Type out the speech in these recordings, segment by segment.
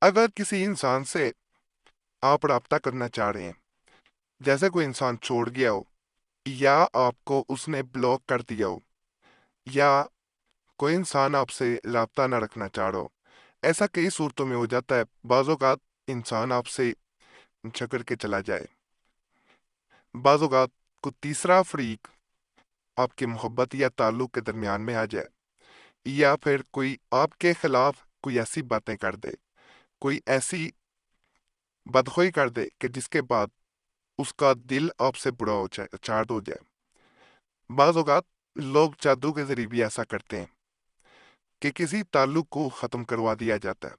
अगर किसी इंसान से आप राब्ता करना चाह रहे हैं, जैसे कोई इंसान छोड़ गया हो, या आपको उसने ब्लॉक कर दिया हो, या कोई इंसान आपसे राब्ता ना रखना चाह रहा हो, ऐसा कई सूरतों में हो जाता है। बाज़ औक़ात इंसान आपसे झगड़ के चला जाए, बाज़ औक़ात कोई तीसरा फरीक आपकी मोहब्बत या ताल्लुक के दरमियान में आ जाए, या फिर कोई आपके खिलाफ कोई ऐसी बातें कर दे, कोई ऐसी बदखोई कर दे कि जिसके बाद उसका दिल आपसे बुरा हो जाए, चार्ट हो जाए। बाज़ औक़ात लोग जादू के जरिए भी ऐसा करते हैं कि किसी ताल्लुक को ख़त्म करवा दिया जाता है,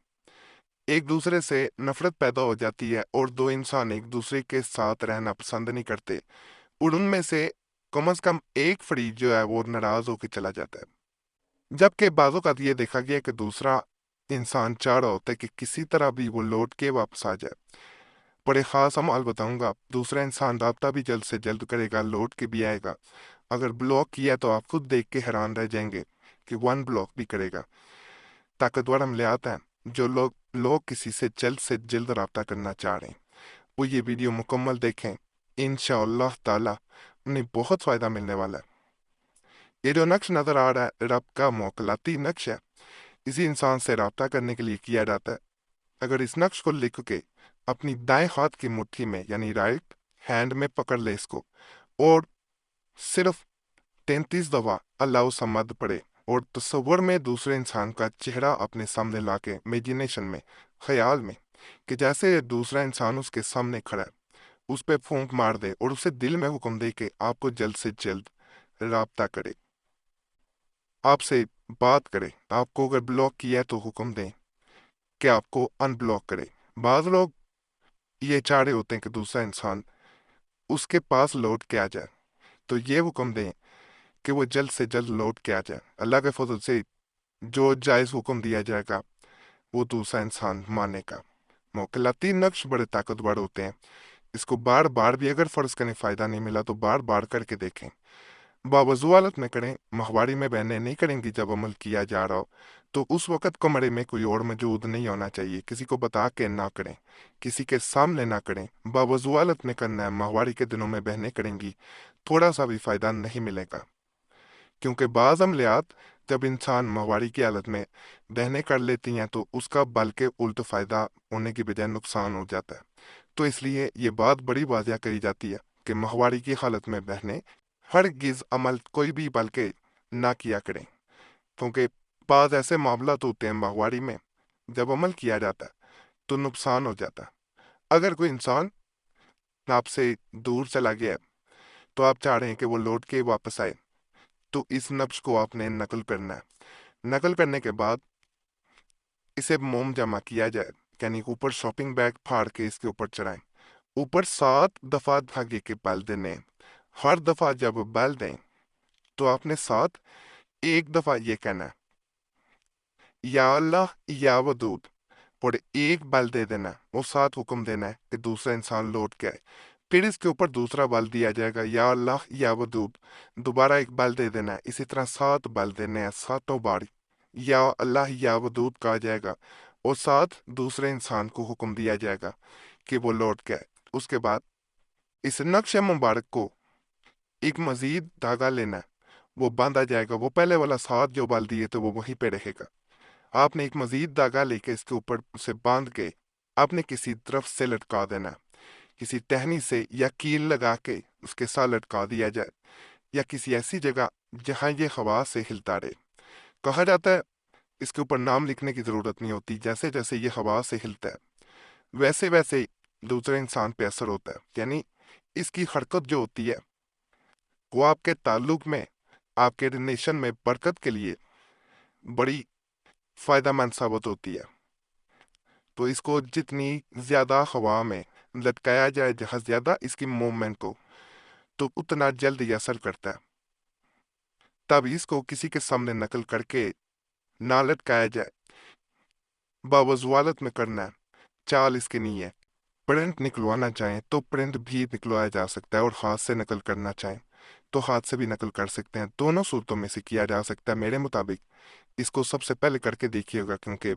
एक दूसरे से नफरत पैदा हो जाती है और दो इंसान एक दूसरे के साथ रहना पसंद नहीं करते, और उनमें से कम से कम एक फरीक जो है वो नाराज़ होकर चला जाता है। जबकि बाज़ों का ये देखा गया कि दूसरा इंसान चाह रहा होता है कि किसी तरह भी वो लौट के वापस आ जाए। पर एक ख़ास अमल बताऊंगा, दूसरा इंसान राब्ता भी जल्द से जल्द करेगा, लौट के भी आएगा। अगर ब्लॉक किया तो आप खुद देख के हैरान रह जाएंगे कि वन ब्लॉक भी करेगा। ताकतवर अमलियात हैं। जो लोग किसी से जल्द राब्ता करना चाह रहे हैं, वो ये वीडियो मुकम्मल देखें। इंशाअल्लाह ताला उन्हें बहुत फ़ायदा मिलने वाला है। ये जो नक्श नज़र आ रहा है, रब का मोकलाती नक्श है। इसी इंसान से राब्ता करने के लिए किया जाता है। अगर इस नक्श को लिख के अपनी दाएं हाथ की मुट्ठी में यानी राइट हैंड में पकड़ ले इसको, और सिर्फ 33 दफा अल्लाह समद पढ़े, और तस्वर में दूसरे इंसान का चेहरा अपने सामने लाके इमेजिनेशन में, ख्याल में, कि जैसे दूसरा इंसान उसके सामने खड़ा है, उस पे फूंक मार दे और उसे दिल में हुक्म दे कि आपको जल्द से जल्द राब्ता करे, आपसे बात करे। आपको अगर ब्लॉक किया है तो हुक्म दें कि आपको अनब्लॉक करे। बाज़ लोग ये चाह रहे होते हैं कि दूसरा इंसान उसके पास लौट के आ जाए, तो ये हुक्म दें कि वो जल्द से जल्द लौट के आ जाए। अल्लाह के फजल से जो जायज़ हुक्म दिया जाएगा वो दूसरा इंसान मानेगा। मोकलाती नक्श बड़े ताकतवर होते हैं। इसको बार बार भी अगर फ़र्ज़ करें फ़ायदा नहीं मिला तो बार बार करके देखें। बावजू हालत में करें, माहवारी में बहनें नहीं करेंगी। जब अमल किया जा रहा हो तो उस वक़्त कमरे में कोई और मौजूद नहीं होना चाहिए। किसी को बता के ना करें, किसी के सामने ना करें। बावजू हालत में करना है। माहवारी के दिनों में बहनें करेंगी, थोड़ा सा भी फ़ायदा नहीं मिलेगा, क्योंकि बाज़ अमलियात जब इंसान माहवारी की हालत में बहनें कर लेती हैं तो उसका बल्कि उल्ट फ़ायदा होने की बजाय नुकसान हो जाता है। तो इसलिए ये बात बड़ी वाज़िया करी जाती है कि माहवारी की हालत में बहनें हरगिज़ अमल कोई भी बल्कि ना किया करें, क्योंकि बाज़ ऐसे मामला तो होते हैं माहवारी में जब अमल किया जाता है तो नुकसान हो जाता है। अगर कोई इंसान आपसे दूर चला गया तो आप चाह रहे हैं कि वो लौट के वापस आए, तो इस नक्श को आपने नकल करना है। नकल करने के बाद इसे मोम जमा किया जाए, यानी ऊपर शॉपिंग बैग फाड़ के इसके ऊपर चढ़ाएं। ऊपर 7 दफा धागे के बल देने हैं। हर दफा जब बल दें तो आपने साथ एक दफा ये कहना है, या अल्लाह या वदूद, और एक बल दे देना है। वो साथ हुक्म देना है कि दूसरा इंसान लौट के आए। फिर इसके ऊपर दूसरा बल दिया जाएगा, या अल्लाह या वदूद, दोबारा एक बल दे देना है। इसी तरह 7 बल देने हैं, सातों बार या अल्लाह या वदूद कहा जाएगा, और साथ दूसरे इंसान को हुक्म दिया जाएगा कि वो लौट के आए। उसके बाद इस नक्श मुबारक को एक मजीद धागा लेना है, वो बांधा जाएगा। वो पहले वाला 7 जो बल दिए थे वो वहीं पे रहेगा। आपने एक मजीद धागा लेके इसके ऊपर से बांध के आपने किसी तरफ से लटका देना है। किसी टहनी से या कील लगा के उसके साथ लटका दिया जाए, या किसी ऐसी जगह जहां ये हवा से हिलता रहे। कहा जाता है इसके ऊपर नाम लिखने की जरूरत नहीं होती, जैसे जैसे ये हवा से हिलता है वैसे वैसे दूसरे इंसान पे असर होता है। यानी इसकी हरकत जो होती है वो आपके ताल्लुक में, आपके रिलेशन में बरकत के लिए बड़ी फायदेमंद साबित होती है। तो इसको जितनी ज्यादा हवा में लटकाया जाए, जहां ज्यादा इसकी मूवमेंट को, तो उतना जल्द ये असर करता है। तब इसको किसी के सामने नकल करके ना लटकाया जाए, बावजूद में करना है। चाल इसकी नहीं है। प्रिंट निकलवाना चाहें तो प्रिंट भी निकलवाया जा सकता है, और हाथ से नकल करना चाहें तो हाथ से भी नकल कर सकते हैं। दोनों सूरतों में से किया जा सकता है। मेरे मुताबिक इसको सबसे पहले करके देखिएगा, क्योंकि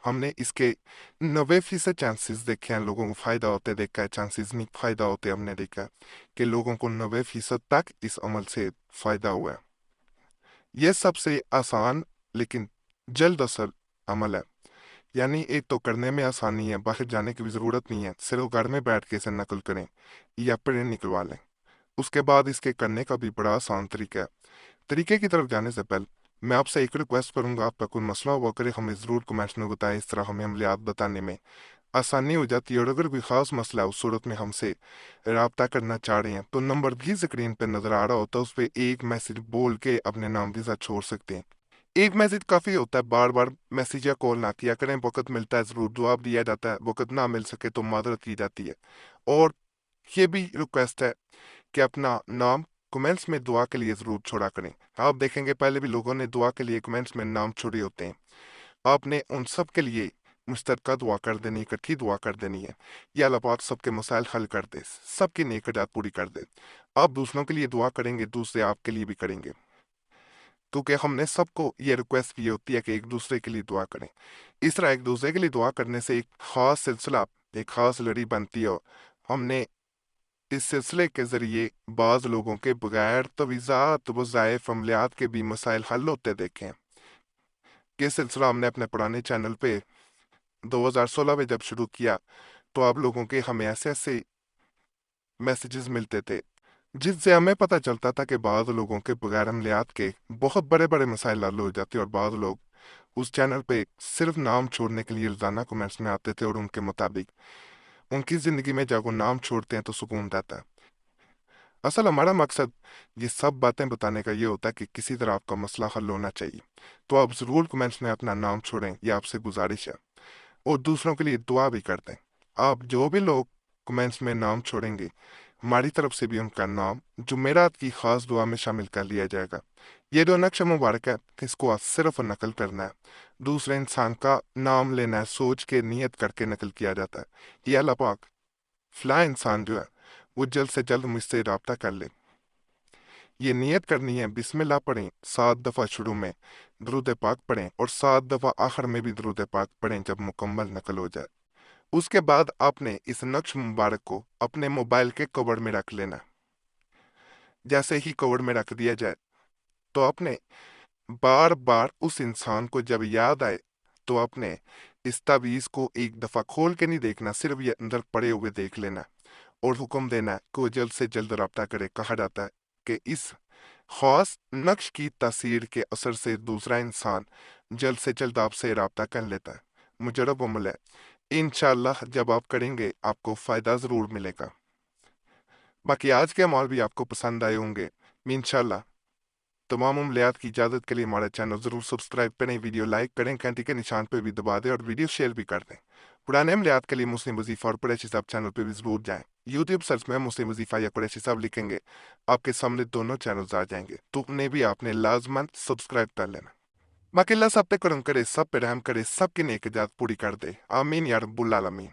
हमने इसके 90% चांसेस देखे हैं, लोगों को फायदा होते देखा है, चांसेस नहीं फायदा होते हमने देखा कि लोगों को 90% तक इस अमल से फायदा हुआ है। यह सबसे आसान लेकिन जल्द असर अमल है, यानी एक तो करने में आसानी है, बाहर जाने की भी ज़रूरत नहीं है, सिर्फ घर में बैठ के इसे नकल करें या प्रिंट निकलवा लें। उसके बाद इसके करने का भी बड़ा आसान तरीका है। तरीके की तरफ जाने से पहले मैं आपसे एक रिक्वेस्ट करूंगा, आपका कोई मसला हुआ करे हमें ज़रूर कमेंट्स में बताएं, इस तरह हमें अमलियात बताने में आसानी हो जाती है। और अगर कोई ख़ास मसला है, उस सूरत में हमसे रब्ता करना चाह रहे हैं, तो नंबर भी स्क्रीन पर नज़र आ रहा होता है, उस पर एक मैसेज बोल के अपने नाम के साथ छोड़ सकते हैं। एक मैसेज काफ़ी होता है, बार बार मैसेज या कॉल ना किया करें, वक़्त मिलता है ज़रूर जवाब दिया जाता है, वक़्त ना मिल सके तो मादरत की जाती है। और ये भी रिक्वेस्ट है कि अपना नाम कमेंट्स में दुआ के लिए ज़रूर छोड़ा करें। आप देखेंगे पहले भी लोगों ने दुआ के लिए कमेंट्स में नाम छोड़े होते हैं, आपने उन सब के लिए मुश्तरका दुआ कर देनी, इकट्ठी दुआ कर देनी है। या अल्लाह पाक सबके मसाइल हल कर दे, सबकी नेक हजात पूरी कर दे। आप दूसरों के लिए दुआ करेंगे, दूसरे आपके लिए भी करेंगे, क्योंकि हमने सबको ये रिक्वेस्ट की होती है कि एक दूसरे के लिए दुआ करें। इस तरह एक दूसरे के लिए दुआ करने से एक ख़ास सिलसिला, एक ख़ास लड़ी बनती है। हमने इस सिलसिले के ज़रिए बाज़ लोगों के बगैर तवीज़ात वज़ाइफ अमलियात के भी मसाइल हल होते देखे हैं। ये सिलसिला हमने अपने पुराने चैनल पे 2016 में जब शुरू किया, तो आप लोगों के हमें ऐसे ऐसे मैसेजेस मिलते थे जिससे हमें पता चलता था कि बाद लोगों के बगैर अमलियात के बहुत बड़े बड़े मसाइल हल हो जाते, और बाद लोग उस चैनल पे सिर्फ नाम छोड़ने के लिए रोजाना कमेंट्स में आते थे, और उनके मुताबिक उनकी ज़िंदगी में जब वो नाम छोड़ते हैं तो सुकून रहता है। असल हमारा मकसद ये सब बातें बताने का ये होता है कि किसी तरह आपका मसला हल होना चाहिए, तो आप ज़रूर कमेंट्स में अपना नाम छोड़ें, यह आपसे गुजारिश है। और दूसरों के लिए दुआ भी कर दें। आप जो भी लोग कमेंट्स में नाम छोड़ेंगे, हमारी तरफ से भी उनका नाम जुमेरात की खास दुआ में शामिल कर लिया जाएगा। ये जो नक्श मुबारक है, इसको आप सिर्फ नकल करना है, दूसरे इंसान का नाम लेना है, सोच के नियत करके नकल किया जाता है। ये अल्लाह पाक फला इंसान जो है वो जल्द से जल्द मुझसे रब्ता कर ले, ये नियत करनी है, बिस्मिल्लाह पढ़ें 7 दफ़ा शुरू में, दरूद पाक पढ़ें और 7 दफ़ा आखिर में भी दरूद पाक पढ़ें जब मुकम्मल नकल हो जाए। उसके बाद आपने इस नक्श मुबारक को अपने मोबाइल के कवर में रख लेना। जैसे ही कवर में रख दिया जाए, तो आपने बार बार उस इंसान को जब याद आए, तो आपने इस तावीज़ को एक दफ़ा खोल के नहीं देखना, सिर्फ ये अंदर पड़े हुए देख लेना और हुक्म देना कि वो जल्द से जल्द रब्ता करे। कहा जाता है कि इस खास नक्श की तासीर के असर से दूसरा इंसान जल्द से जल्द आपसे रब्ता कर लेता है। मुजरब अमल है, इंशाअल्लाह जब आप करेंगे आपको फ़ायदा ज़रूर मिलेगा। बाकी आज के अमाल भी आपको पसंद आए होंगे इंशाअल्लाह। तमाम अमलियात की इजाज़त के लिए हमारा चैनल ज़रूर सब्सक्राइब करें, वीडियो लाइक करें, घंटी के निशान पर भी दबा दें और वीडियो शेयर भी कर दें। पुराने अमलियात के लिए मुस्लिम वजीफ़ा और कुरैशी साहब चैनल पर भी ज़रूर जाएं। यूट्यूब सर्च में मुस्लिम वजीफ़ा या कुरैशी साहब लिखेंगे, आपके सामने दोनों चैनल्स आ जाएंगे, तो उन्हें भी आपने लाजमन सब्सक्राइब कर लेना। बाकी अल्लाह सब पे करम करे, सब पे रहम करे, सबकी नेक जात पूरी कर दे। आमीन या रब्बुल आलमीन।